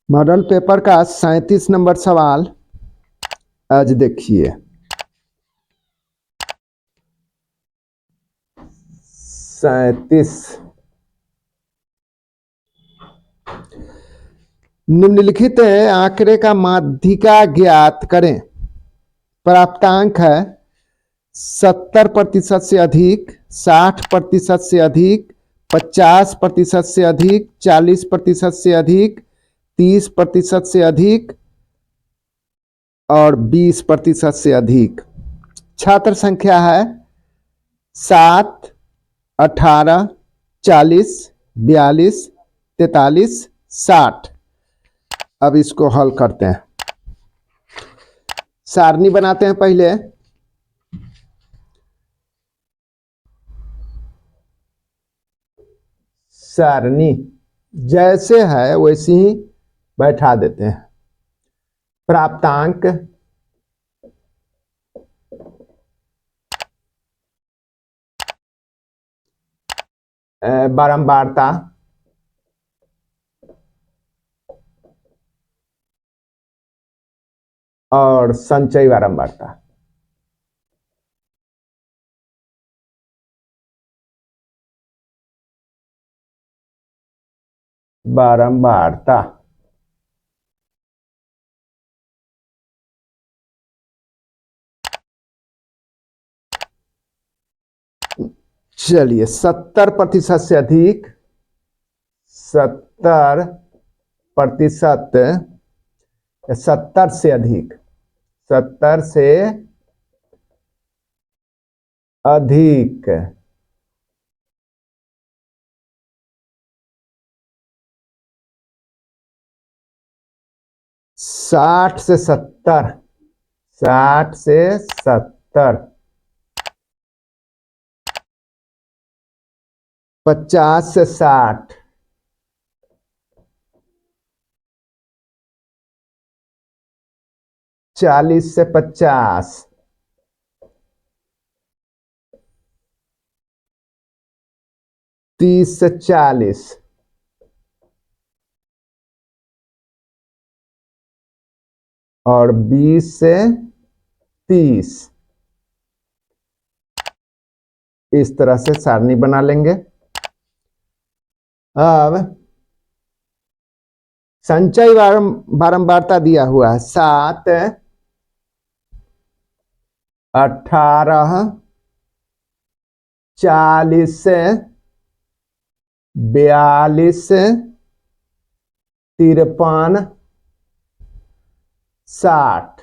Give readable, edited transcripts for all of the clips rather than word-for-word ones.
Model paper का 37 number सवाल आज देखिए। 37 निम्नलिखित आंकड़े का माध्यिका ज्ञात करें। प्राप्तांक है 70% से अधिक, 60% से अधिक, 50% से अधिक, 40% से अधिक, 30% से अधिक और 20% से अधिक। छात्र संख्या है 7, 18, 40, 42, 43, 60। अब इसको हल करते हैं। सारणी बनाते हैं पहले। सारणी जैसे है वैसे ही बैठा देते हैं। प्राप्तांक बारंबारता और संचयी बारंबारता। बारंबारता चलिए 70% से अधिक, 70% 70 से अधिक, 70 से अधिक, 60 से 70, 60 से 70, 50 से 60, 40 से 50, 30 से 40, और 20 से 30। इस तरह से सारणी बना लेंगे। अब संचयी बारंबारता दिया हुआ है 7, 18, 40, 42, 53, 60।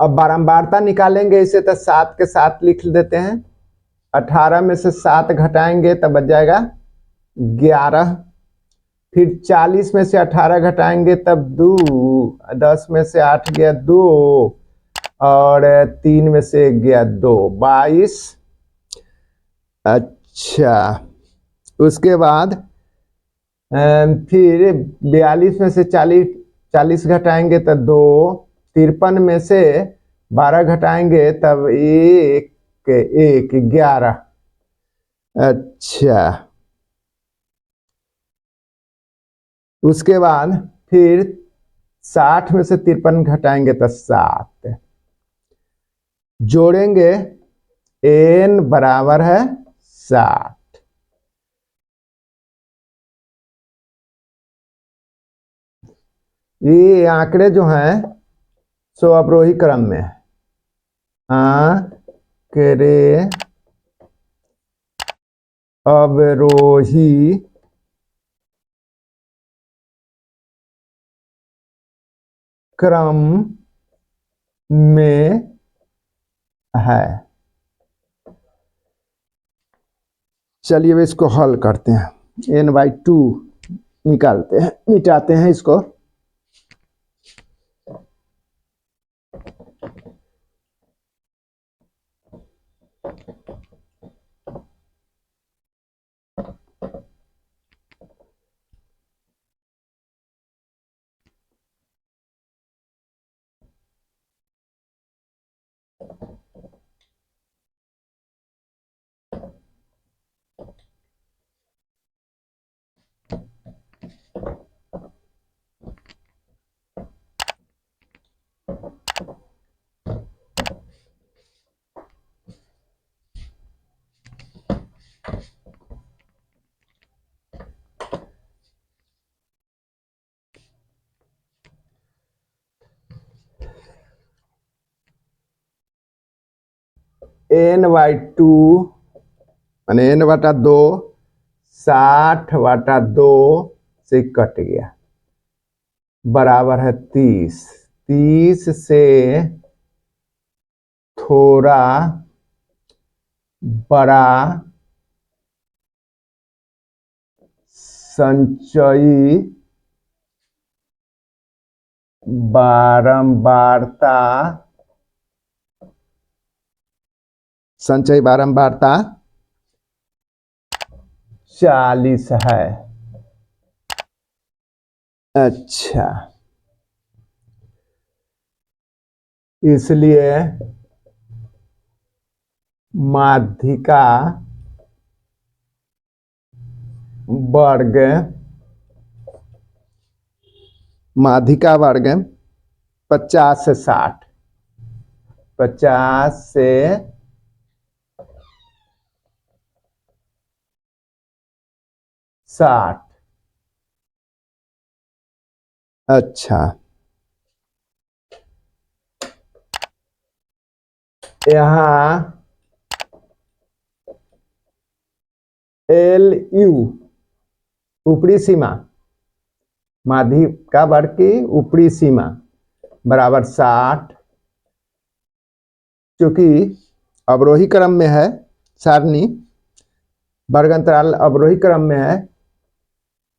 अब बारंबारता निकालेंगे इसे तो 7 के साथ लिख देते हैं। 18 में से 7 घटाएंगे तब बच जाएगा 11। फिर 40 में से 18 घटाएंगे तब 2, 10 में से 8 गया 2, और 3 में से 1 गया 2, 22। अच्छा, उसके बाद फिर 42 में से 40 घटाएंगे तो 2, 53 में से 12 घटाएंगे तब 1, 11। अच्छा, उसके बाद फिर 60 में से 53 घटाएंगे तो 7। जोड़ेंगे n बराबर है 60। ये आंकड़े जो हैं सो अवरोही क्रम में है। आंकड़े अवरोही क्रम में है। चलिए अब इसको हल करते हैं। n/2 निकालते हैं, मिटाते हैं इसको। n/2 माने n/2 60/2 से कट गया, बराबर है 30। 30 से थोड़ा बड़ा संचयी बारंबारता 40 है। अच्छा, इसलिए माध्यिका वर्ग 50 से 60, 50 से 60। अच्छा, यहाँ LU ऊपरी सीमा, माध्यिका वर्ग की ऊपरी सीमा बराबर 60, क्योंकि अवरोही क्रम में है सारणी, वर्ग अंतराल अवरोही क्रम में है।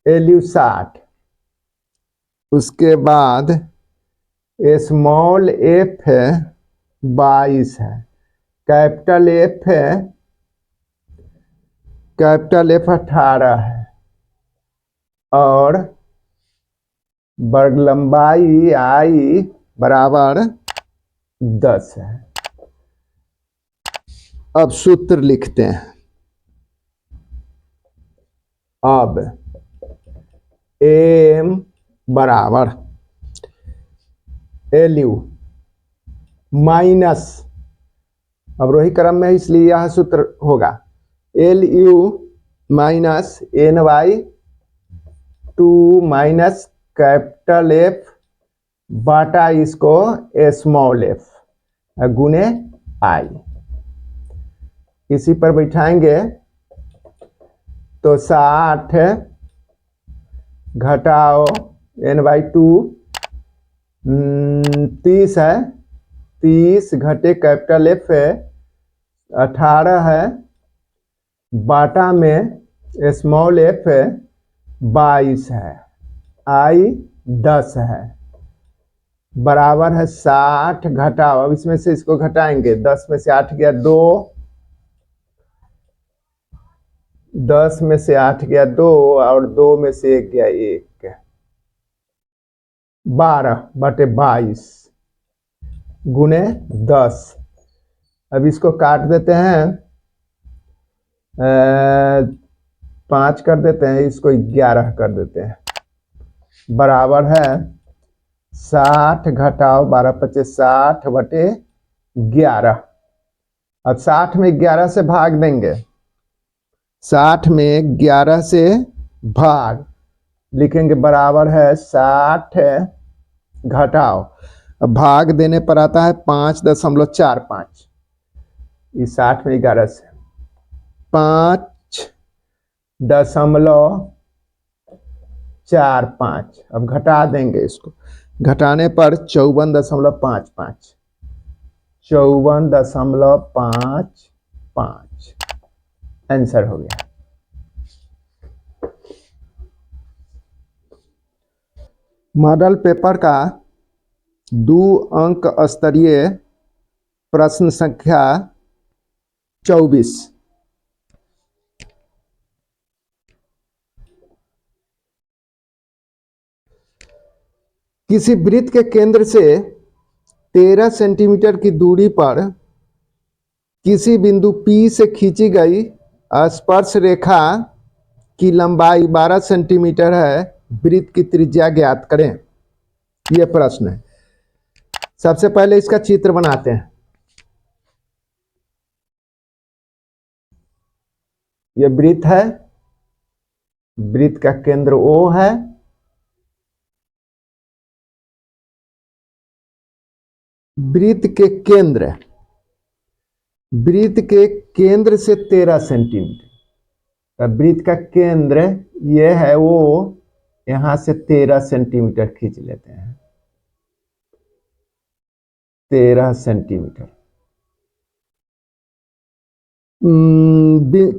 LU 60, उसके बाद स्मॉल f 22 है, कैपिटल F 18 है, और वर्ग लंबाई I बराबर 10 है। अब सूत्र लिखते हैं। अब m बराबर LU माइनस, अवरोही क्रम में इसलिए यह सूत्र होगा, LU minus n/2 minus capital F बाटा इसको स्मॉल f गुने I। इसी पर बैठाएंगे तो 60 घटाओ n/2 30 है, 30 घटे कैपिटल F 18 है, बाटा में स्मॉल f 22 है, I 10 है, बराबर है 60 घटाओ, अब इसमें से इसको घटाएंगे, 10 में से 8 गया 2, 10 में से 8 गया 2, और 2 में से 1 गया 1, 12/22 गुने 10। अब इसको काट देते हैं, 5 कर देते हैं, इसको 11 कर देते हैं, बराबर है 60 घटाओ 12×5 60/11। अब 60 में 11 से भाग देंगे, 60 में 11 से भाग लिखेंगे, बराबर है 60 घटाओ, अब भाग देने पर आता है 5.45, इस 60 में 11 से 5.45। अब घटा देंगे, इसको घटाने पर 54.55, 54.55 आंसर हो गया। मॉडल पेपर का 2 अंक स्तरीय प्रश्न संख्या 24। किसी वृत्त के केंद्र से 13 सेंटीमीटर की दूरी पर किसी बिंदु P से खींची गई स्पर्श रेखा की लंबाई 12 सेंटीमीटर है, वृत्त की त्रिज्या ज्ञात करें। यह प्रश्न है। सबसे पहले इसका चित्र बनाते हैं। यह वृत्त है, वृत्त का केंद्र O है, वृत्त के केंद्र वृत्त के केंद्र से 13 सेंटीमीटर। अब वृत्त का केंद्र ये है, वो यहां से 13 सेंटीमीटर खींच लेते हैं। 13 सेंटीमीटर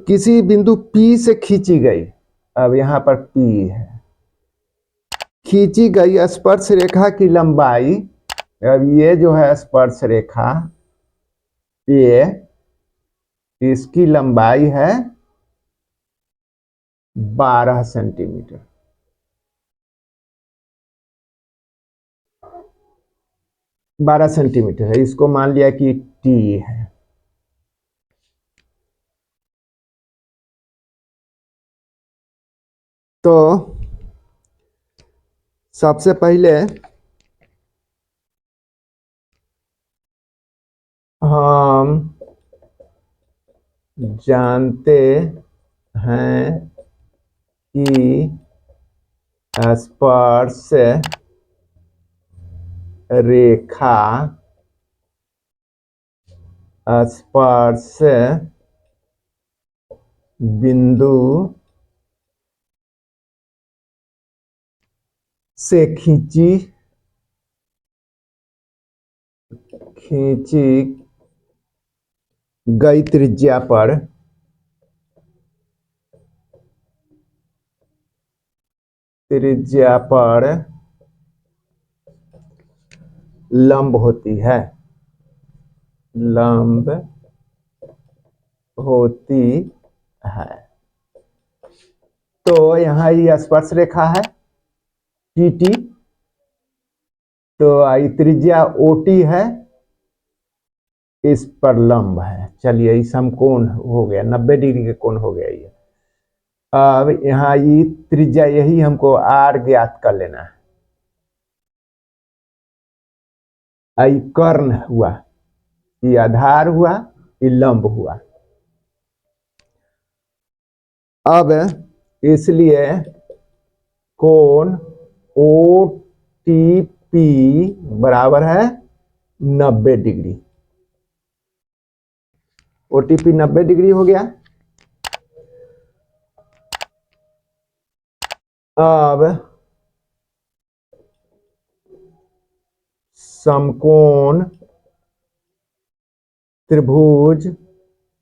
किसी बिंदु P से खींची गई। अब यहां पर P है, खींची गई स्पर्श रेखा की लंबाई। अब ये जो है स्पर्श रेखा, ये इसकी लंबाई है 12 सेंटीमीटर। 12 सेंटीमीटर है, इसको मान लिया कि T है। तो सबसे पहले हम जानते हैं कि स्पर्श रेखा स्पर्श बिंदु से खींची गई त्रिज्या पर लंब होती है। लंब होती है। तो यहां ये स्पर्श रेखा है TT, तो आई त्रिज्या OT है, इस पर लंब है। चलिए, इस समकोण हो गया, 90 डिग्री के कोण हो गया ये। अब यहाँ ये त्रिज्या, यही हमको R ज्ञात कर लेना है। आई कर्ण हुआ, ये आधार हुआ, ये लंब हुआ। अब इसलिए कोण OTP बराबर है 90 डिग्री। OTP 90 डिग्री हो गया। अब समकोण त्रिभुज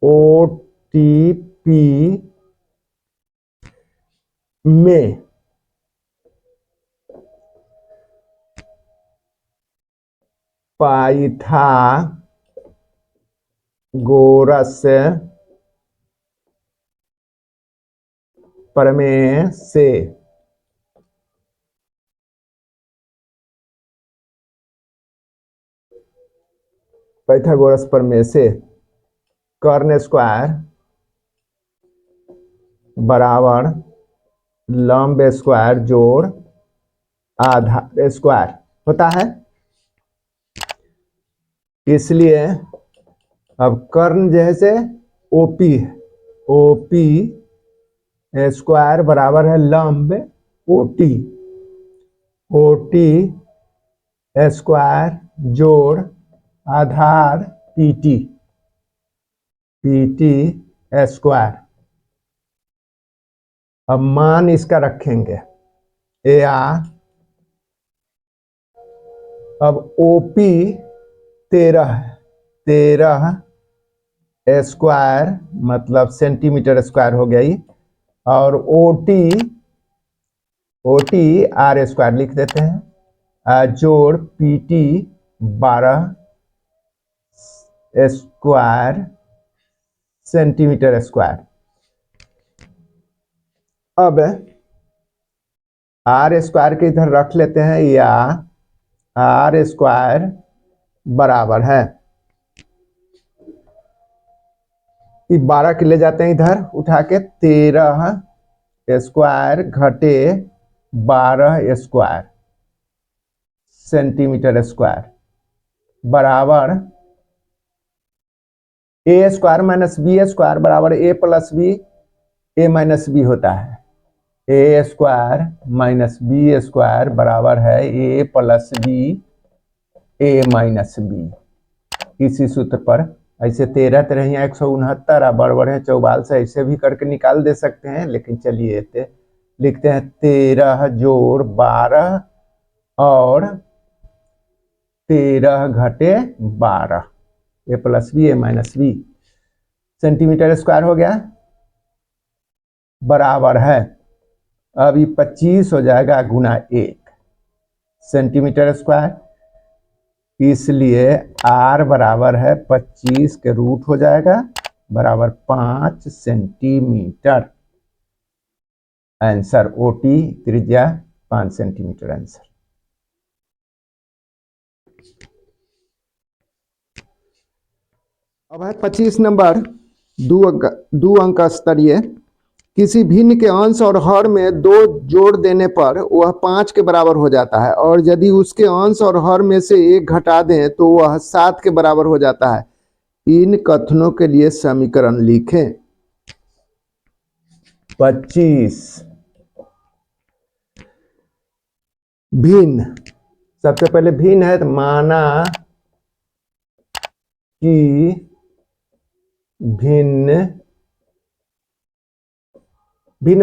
OTP में पाइथागोरस प्रमेय से कर्ण स्क्वायर बराबर लंब स्क्वायर जोड़ आधार स्क्वायर होता है। इसलिए अब कर्ण जैसे OP स्क्वायर बराबर है लंब OT स्क्वायर जोड़ आधार PT स्क्वायर। अब मान इसका रखेंगे AR। अब OP 13 है, 13 स्क्वायर मतलब सेंटीमीटर स्क्वायर हो गई, और OT R स्क्वायर लिख देते हैं, जोड़ PT 12 स्क्वायर सेंटीमीटर स्क्वायर। अब R स्क्वायर के इधर रख लेते हैं, या R स्क्वायर बराबर है, 12 के ले जाते हैं इधर उठा के, 13 स्क्वायर घटे 12 स्क्वायर सेंटीमीटर स्क्वायर बराबर A square minus B square बराबर A plus B A minus B होता है। A square minus B square बराबर है A plus B A minus B। इसी सूत्र पर ऐसे 13 13 169 बड़ बढ़े 44 से ऐसे भी करके निकाल दे सकते हैं, लेकिन चलिए लिखते हैं 13 जोड़ 12 और 13 घटे 12, ए प्लस बी ए माइनस बी सेंटीमीटर स्क्वायर हो गया, बराबर है। अब ये 25 हो जाएगा गुना 1 सेंटीमीटर स्क्वायर, इसलिए R बराबर है 25 के रूट हो जाएगा बराबर 5 सेंटीमीटर। आंसर OT त्रिज्या 5 सेंटीमीटर आंसर। अब है 25 नंबर, दो अंक स्तरीय। किसी भिन्न के अंश और हर में 2 जोड़ देने पर वह 5 के बराबर हो जाता है, और यदि उसके अंश और हर में से 1 घटा दें तो वह 7 के बराबर हो जाता है। इन कथनों के लिए समीकरण लिखें। 25 भिन्न, सबसे पहले भिन्न है तो माना कि भिन्न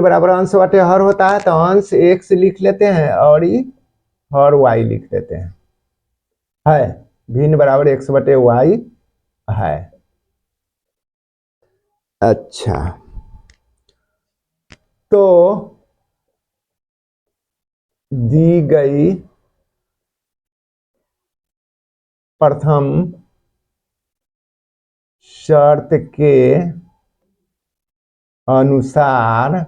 बराबर अंश बटे हर होता है, तो अंश x लिख लेते हैं और हर y लिख देते हैं। है भिन्न बराबर x बटे y है। अच्छा, तो दी गई प्रथम शर्त के अनुसार,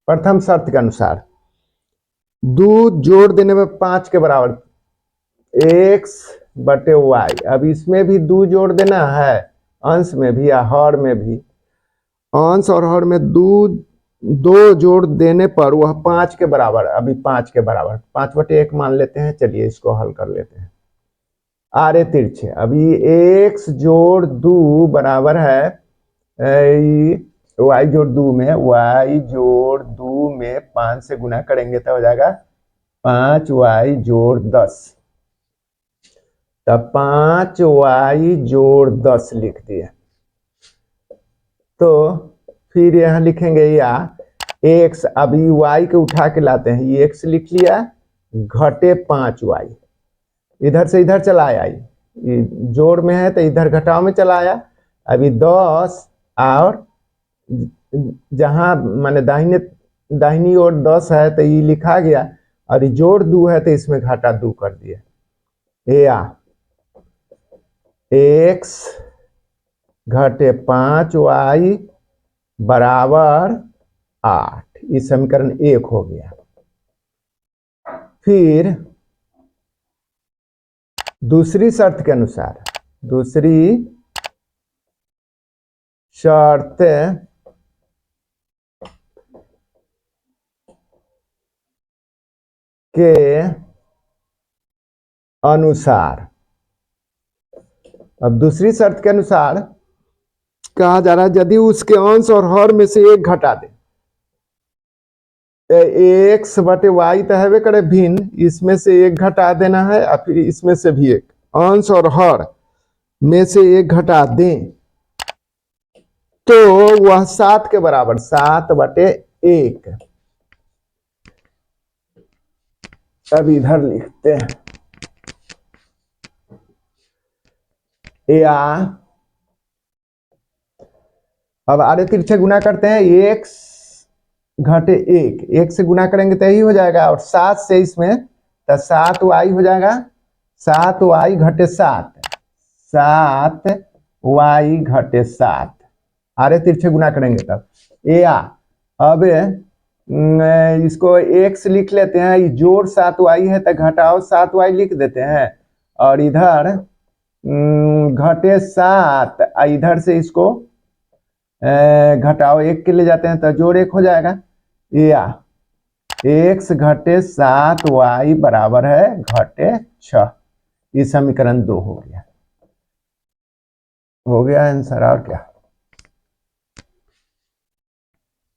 प्रथम शर्त के अनुसार 2 जोड़ देने में 5 के बराबर x बटे y। अब इसमें भी 2 जोड़ देना है, अंश में भी या हर में भी। अंश और हर में 2 जोड़ देने पर वह 5 के बराबर, अभी 5 के बराबर 5 बटे 1 मान लेते हैं। चलिए इसको हल कर लेते हैं। आरे तिरछे, अभी x जोड़ 2 बराबर है y जोड़ 2 में, y जोड़ 2 में 5 से गुना करेंगे तो हो जाएगा 5y जोड़ 10। तब 5y जोड़ 10 लिख दिए। तो फिर यहाँ लिखेंगे या x, अभी y के उठा के लाते हैं, ये x लिख लिया घटे 5y, इधर से इधर चला आया, जोड़ में है तो इधर घटाव में चला आया। अभी 10 और जहां माने दाहिनी ओर 10 है तो ये लिखा गया, और जोड़ 2 है तो इसमें घाटा 2 कर दिए। या x घटे 5y बराबर 8, इस समीकरण 1 हो गया। फिर दूसरी शर्त के अनुसार, दूसरी शर्त के अनुसार, अब दूसरी शर्त के अनुसार कहा जा रहा है यदि उसके अंश और हर में से 1 घटा दे, x बटे y तो है करे भिन्न, इसमें से 1 घटा देना है और फिर इसमें से भी 1, अंश और हर में से 1 घटा दें तो वह 7 के बराबर, 7 बटे 1। अब इधर लिखते हैं या अब आरे तिरछे गुना करते हैं, x घटे 1 से गुना करेंगे तो यही हो जाएगा, और 7 से इसमें तो 7y हो जाएगा, 7y घटे 7, 7y घटे 7, आरे तिरछे गुना करेंगे तब। या अब इसको x लिख लेते हैं, जोड़ 7y है तो घटाओ 7y लिख देते हैं, और इधर घटे 7, इधर से इसको घटाओ 1 के ले जाते हैं तो जोड़ 1 हो जाएगा। या x घटे 7y बराबर है घटे 6, ये समीकरण 2 हो गया आंसर। और क्या?